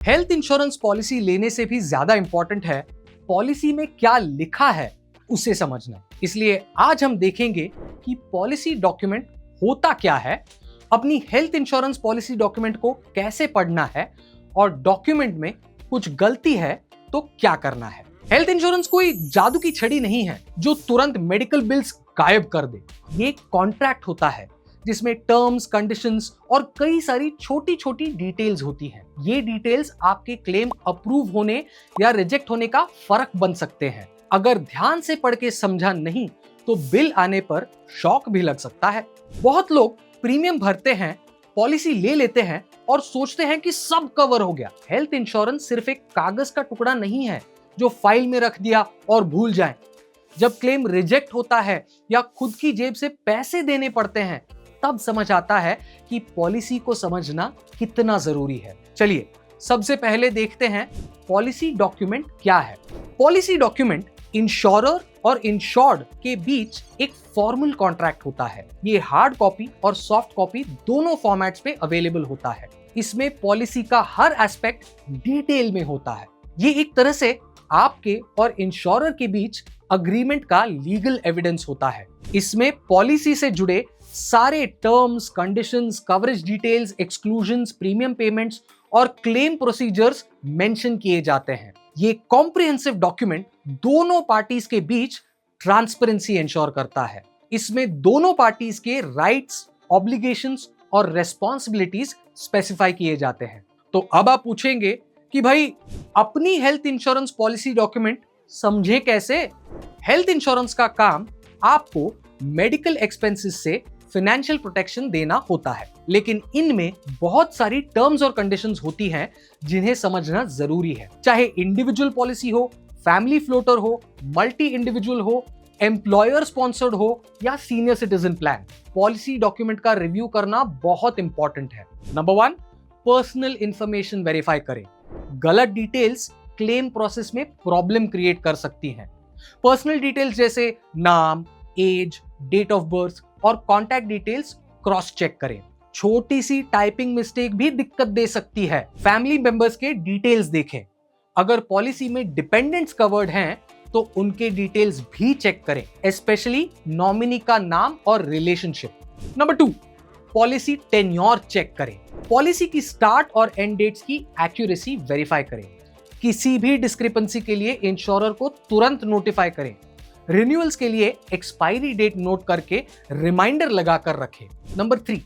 Health insurance policy लेने से भी ज्यादा इंपॉर्टेंट है पॉलिसी में क्या लिखा है उसे समझना। इसलिए आज हम देखेंगे कि पॉलिसी डॉक्यूमेंट होता क्या है, अपनी हेल्थ इंश्योरेंस पॉलिसी डॉक्यूमेंट को कैसे पढ़ना है और डॉक्यूमेंट में कुछ गलती है तो क्या करना है। हेल्थ इंश्योरेंस कोई जादू की छड़ी नहीं है जो तुरंत मेडिकल बिल्स गायब कर दे। ये एक कॉन्ट्रैक्ट होता है जिसमें टर्म्स, कंडीशंस और कई सारी छोटी छोटी डिटेल्स होती हैं। ये डिटेल्स आपके क्लेम अप्रूव होने या रिजेक्ट होने का फर्क बन सकते हैं। अगर ध्यान से पढ़ के समझा नहीं तो बिल आने पर शॉक भी लग सकता है। बहुत लोग प्रीमियम भरते हैं, पॉलिसी ले लेते हैं और सोचते हैं कि सब कवर हो गया। हेल्थ इंश्योरेंस सिर्फ एक कागज का टुकड़ा नहीं है जो फाइल में रख दिया और भूल जाएं। जब क्लेम रिजेक्ट होता है या खुद की जेब से पैसे देने पड़ते हैं तब समझ आता है कि पॉलिसी को समझना कितना जरूरी है। चलिए सबसे पहले देखते हैं पॉलिसी डॉक्यूमेंट क्या है। पॉलिसी डॉक्यूमेंट इंश्योरर और इंश्योर्ड के बीच एक फॉर्मल कॉन्ट्रैक्ट होता है। ये हार्ड कॉपी और सॉफ्ट कॉपी दोनों फॉर्मेट्स पे अवेलेबल होता है। इसमें पॉलिसी का हर एस्पेक्ट डिटेल में होता है। ये एक तरह से आपके और इंश्योरर के बीच अग्रीमेंट का लीगल एविडेंस होता है। इसमें पॉलिसी से जुड़े सारे terms, conditions, coverage details, exclusions, premium payments और क्लेम प्रोसीजर्स मेंशन किए जाते हैं। ये कॉम्प्रिहेंसिव डॉक्यूमेंट दोनों पार्टीज के बीच ट्रांसपेरेंसी इंश्योर करता है। इसमें दोनों पार्टीज के राइट्स, ऑब्लिगेशंस और रेस्पॉन्सिबिलिटीज स्पेसिफाई किए जाते हैं। तो अब आप पूछेंगे कि भाई अपनी हेल्थ इंश्योरेंस पॉलिसी डॉक्यूमेंट समझे कैसे? हेल्थ इंश्योरेंस का काम आपको मेडिकल एक्सपेंसेस से फाइनेंशियल प्रोटेक्शन देना होता है, लेकिन इनमें बहुत सारी टर्म्स और कंडीशंस होती हैं जिन्हें समझना जरूरी है। चाहे इंडिविजुअल पॉलिसी हो, फैमिली फ्लोटर हो, मल्टी इंडिविजुअल हो, एम्प्लॉयर स्पॉन्सर्ड हो या senior citizen plan, policy document का रिव्यू करना बहुत इंपॉर्टेंट है। नंबर 1, पर्सनल इंफॉर्मेशन वेरीफाई करें। गलत डिटेल्स क्लेम प्रोसेस में प्रॉब्लम क्रिएट कर सकती हैं। पर्सनल डिटेल्स जैसे नाम, एज, डेट ऑफ बर्थ और कॉन्टैक्ट डिटेल्स क्रॉस चेक करें। छोटी सी टाइपिंग मिस्टेक भी दिक्कत दे सकती है। फैमिली मेंबर्स के डिटेल्स देखें। अगर पॉलिसी में डिपेंडेंट्स कवर्ड हैं तो उनके डिटेल्स भी चेक करें, स्पेशली नॉमिनी का नाम और relationship. Number 2, policy tenure check करें। पॉलिसी की स्टार्ट और एंड डेट्स की एक्यूरेसी वेरीफाई करें। किसी भी डिस्क्रिपेंसी के लिए इंश्योरर को तुरंत नोटिफाई करें। रिन्यूअल्स के लिए एक्सपायरी डेट नोट करके रिमाइंडर लगाकर रखें। नंबर 3,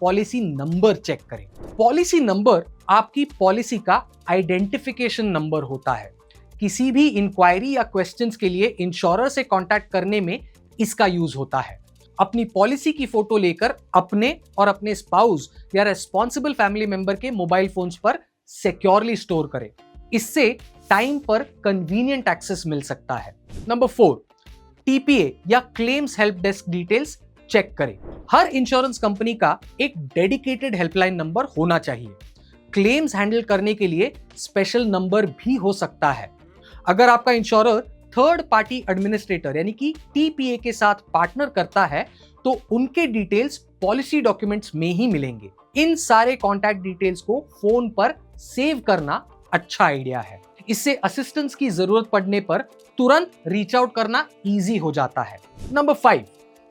पॉलिसी नंबर चेक करें। पॉलिसी नंबर आपकी पॉलिसी का आइडेंटिफिकेशन नंबर होता है। किसी भी इंक्वायरी या क्वेश्चंस के लिए इंश्योरर से कांटेक्ट करने में इसका यूज होता है। अपनी पॉलिसी की फोटो लेकर अपने और अपने स्पाउस या रेस्पॉन्सिबल फैमिली मेंबर के मोबाइल फोन्स पर सिक्योरली स्टोर करें। इससे टाइम पर कन्वीनियंट एक्सेस मिल सकता है। नंबर 4, टीपीए या claims help desk details check करें। हर इंश्योरेंस कंपनी का एक डेडिकेटेड हेल्पलाइन नंबर होना चाहिए। क्लेम्स हैंडल करने के लिए स्पेशल नंबर भी हो सकता है। अगर आपका इंश्योरर थर्ड पार्टी एडमिनिस्ट्रेटर यानी कि टीपीए के साथ पार्टनर करता है तो उनके डिटेल्स पॉलिसी डॉक्यूमेंट्स में ही मिलेंगे। इन सारे कॉन्टैक्ट डिटेल्स को फोन पर सेव करना अच्छा आइडिया है। इससे असिस्टेंस की जरूरत पड़ने पर तुरंत रीच आउट करना इजी हो जाता है। नंबर 5,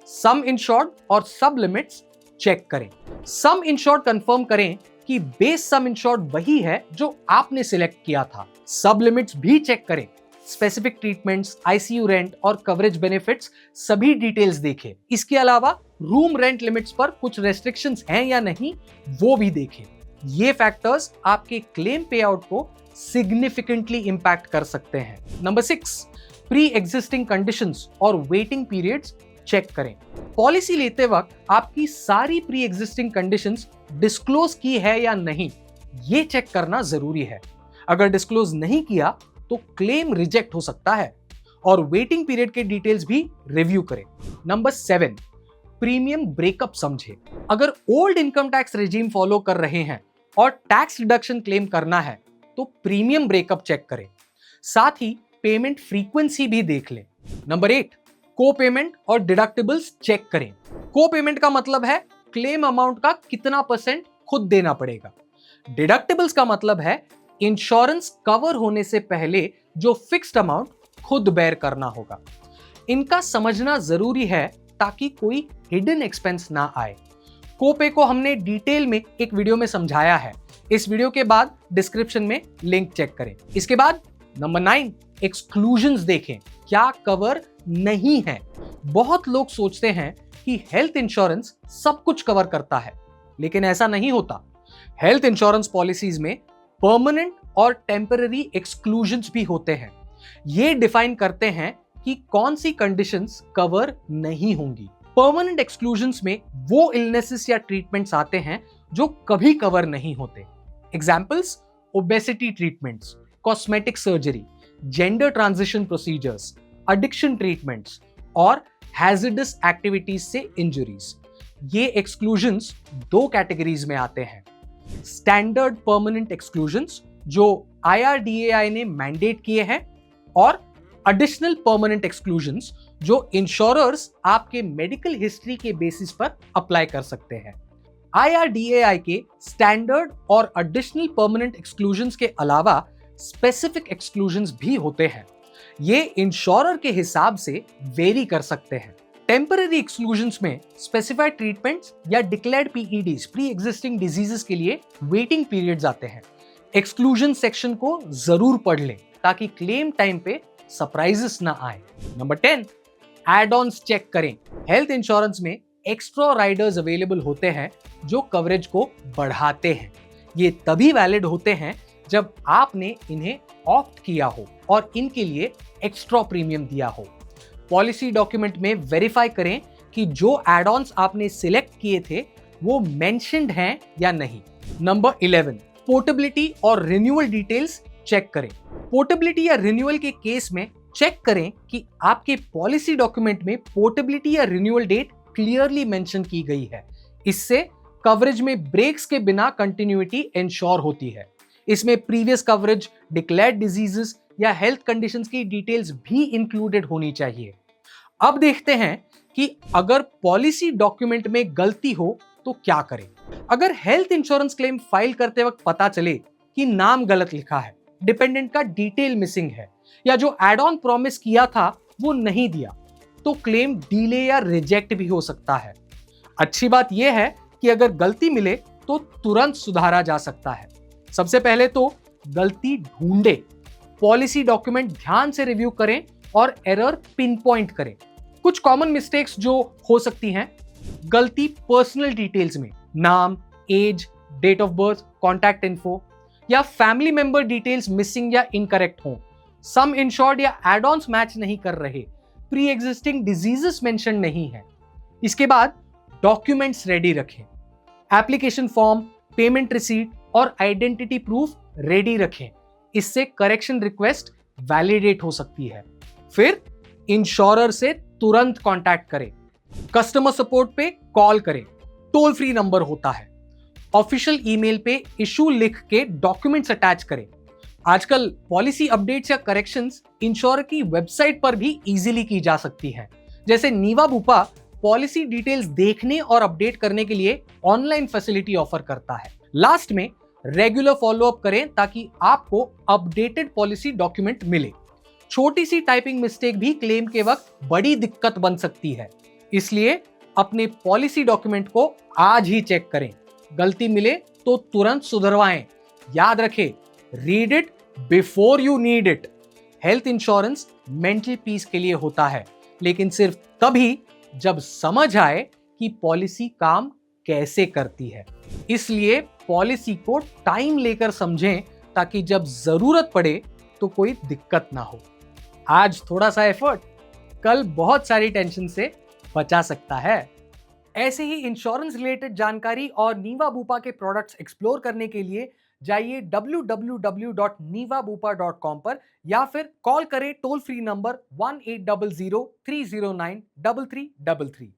सम इंश्योर्ड और सब लिमिट्स चेक करें। सम इंश्योर्ड कंफर्म करें कि बेस सम इंश्योर्ड वही है जो आपने सिलेक्ट किया था। सब लिमिट्स भी चेक करें। स्पेसिफिक ट्रीटमेंट्स, आईसीयू रेंट और कवरेज बेनिफिट्स सभी डिटेल्स देखें। इसके अलावा रूम रेंट लिमिट्स पर कुछ रेस्ट्रिक्शंस हैं या नहीं वो भी देखें। ये फैक्टर्स आपके क्लेम पे आउट को सिग्निफिकेंटली इंपैक्ट कर सकते हैं। नंबर 6, प्री एग्जिस्टिंग कंडीशंस और वेटिंग पीरियड्स चेक करें। पॉलिसी लेते वक्त आपकी सारी प्री एग्जिस्टिंग कंडीशंस डिस्क्लोज की है या नहीं ये चेक करना जरूरी है। अगर डिस्क्लोज नहीं किया तो क्लेम रिजेक्ट हो सकता है। और वेटिंग पीरियड के डिटेल्स भी रिव्यू करें। नंबर 7, प्रीमियम ब्रेकअप समझे। अगर old income tax regime follow कर रहे हैं और टैक्स डिडक्शन क्लेम करना है तो प्रीमियम ब्रेकअप चेक करें। साथ ही पेमेंट फ्रीक्वेंसी भी देख लें। नंबर 8, को पेमेंट और डिडक्टिबल्स चेक करें। को पेमेंट का मतलब है क्लेम अमाउंट का कितना % खुद देना पड़ेगा। डिडक्टिबल्स का मतलब है इंश्योरेंस कवर होने से पहले जो फिक्स्ड अमाउंट खुद बेयर करना होगा। इनका समझना जरूरी है ताकि कोई हिडन एक्सपेंस ना आए। कोपे को हमने डिटेल में एक वीडियो में समझाया है, इस वीडियो के बाद डिस्क्रिप्शन में लिंक चेक करें। इसके बाद नंबर 9, एक्सक्लूजन्स देखें, क्या कवर नहीं है। बहुत लोग सोचते हैं कि हेल्थ इंश्योरेंस सब कुछ कवर करता है, लेकिन ऐसा नहीं होता। हेल्थ इंश्योरेंस पॉलिसीज में परमानेंट और टेम्पररी एक्सक्लूजन्स भी होते हैं। ये डिफाइन करते हैं कि कौन सी कंडीशंस कवर नहीं होंगी। परमानेंट एक्सक्लूजन्स में वो इलनेसेस या ट्रीटमेंट्स आते हैं जो कभी कवर नहीं होते। Examples: obesity treatments, cosmetic surgery, gender transition procedures, addiction treatments और हैजर्डस एक्टिविटीज से इंजरीज। ये एक्सक्लूजन्स दो कैटेगरीज में आते हैं। स्टैंडर्ड परमानेंट एक्सक्लूजन्स जो IRDAI ने मैंडेट किए हैं, और एडिशनल परमानेंट एक्सक्लूजन्स जो इंश्योरर्स आपके मेडिकल हिस्ट्री के बेसिस पर अप्लाई कर सकते हैं। IRDAI के स्टैंडर्ड और एडिशनल परमानेंट एक्सक्लूजन्स के अलावा स्पेसिफिक एक्सक्लूजन्स भी होते हैं। ये इंश्योरर के हिसाब से वेरी कर सकते हैं। टेम्पररी एक्सक्लूजन्स में स्पेसिफाइड ट्रीटमेंट्स या declared PEDs, pre existing diseases के लिए वेटिंग पीरियड्स आते हैं। एक्सक्लूजन सेक्शन को जरूर पढ़ लें ताकि क्लेम टाइम पे सरप्राइजेस ना आए। नंबर 10, एड ऑन्स चेक करें। हेल्थ इंश्योरेंस में एक्स्ट्रा राइडर्स अवेलेबल होते हैं जो कवरेज को बढ़ाते हैं। ये तभी वैलिड होते हैं जब आपने इन्हें ऑप्ट किया हो और इनके लिए एक्स्ट्रा प्रीमियम दिया हो। पॉलिसी डॉक्यूमेंट में वेरीफाई करें कि जो एड ऑन्स आपने सिलेक्ट किए थे वो मेंशन्ड हैं या नहीं। नंबर 11, पोर्टेबिलिटी और रिन्यूअल डिटेल्स चेक करें। पोर्टेबिलिटी या रिन्यूअल के केस में चेक करें कि आपके पॉलिसी डॉक्यूमेंट में पोर्टेबिलिटी या रिन्यूअल डेट क्लियरली मेंशन की गई है। इससे कवरेज में ब्रेक्स के बिना कंटिन्यूटी इंश्योर होती है। इसमें प्रीवियस कवरेज, डिक्लेयर्ड डिजीजेस या हेल्थ कंडीशंस की डिटेल्स भी इंक्लूडेड होनी चाहिए। अब देखते हैं कि अगर पॉलिसी डॉक्यूमेंट में गलती हो तो क्या करें। अगर हेल्थ इंश्योरेंस क्लेम फाइल करते वक्त पता चले कि नाम गलत लिखा है, डिपेंडेंट का डिटेल मिसिंग है, या जो एड ऑन प्रॉमिस किया था वो नहीं दिया, तो क्लेम डिले या रिजेक्ट भी हो सकता है। अच्छी बात यह है कि अगर गलती मिले तो तुरंत सुधारा जा सकता है। सबसे पहले तो गलती ढूंढे, पॉलिसी डॉक्यूमेंट ध्यान से रिव्यू करें और एरर पिन पॉइंट करें। कुछ कॉमन मिस्टेक्स जो हो सकती हैं: गलती पर्सनल डिटेल्स में, नाम, age, date of birth, contact info, या फैमिली मेंबर डिटेल्स मिसिंग या इनकरेक्ट हों, सम इंश्योर्ड या एड ऑन्स मैच नहीं कर रहे, प्री एग्जिस्टिंग डिजीजेस मेंशन नहीं है। इसके बाद डॉक्यूमेंट्स रेडी रखें, एप्लीकेशन फॉर्म, पेमेंट रिसीट और आइडेंटिटी प्रूफ रेडी रखें। इससे करेक्शन रिक्वेस्ट वैलिडेट हो सकती है। फिर इंश्योरर से तुरंत कांटेक्ट करें, कस्टमर सपोर्ट पे कॉल करें, टोल फ्री नंबर होता है। ऑफिशियल ईमेल पे इशू लिख के डॉक्यूमेंट्स अटैच करें। आजकल पॉलिसी अपडेट्स या करेक्शंस इंश्योरर की वेबसाइट पर भी इजीली की जा सकती हैं। जैसे नीवा बुपा पॉलिसी डिटेल्स देखने और अपडेट करने के लिए ऑनलाइन फैसिलिटी ऑफर करता है। लास्ट में रेगुलर फॉलोअप करें ताकि आपको अपडेटेड पॉलिसी डॉक्यूमेंट मिले। छोटी सी टाइपिंग मिस्टेक भी क्लेम के वक्त बड़ी दिक्कत बन सकती है, इसलिए अपने पॉलिसी डॉक्यूमेंट को आज ही चेक करें। गलती मिले तो तुरंत सुधरवाएं। याद रखें, read it before you need it. Health insurance mental peace के लिए होता है, लेकिन सिर्फ तभी जब समझ आए कि पॉलिसी काम कैसे करती है। इसलिए पॉलिसी को टाइम लेकर समझें ताकि जब जरूरत पड़े तो कोई दिक्कत ना हो। आज थोड़ा सा एफर्ट कल बहुत सारी टेंशन से बचा सकता है। ऐसे ही इंश्योरेंस रिलेटेड जानकारी और नीवा बुपा के प्रोडक्ट्स एक्सप्लोर करने के लिए जाइए www.nivabupa.com पर या फिर कॉल करें टोल फ्री नंबर 1800 309 3333।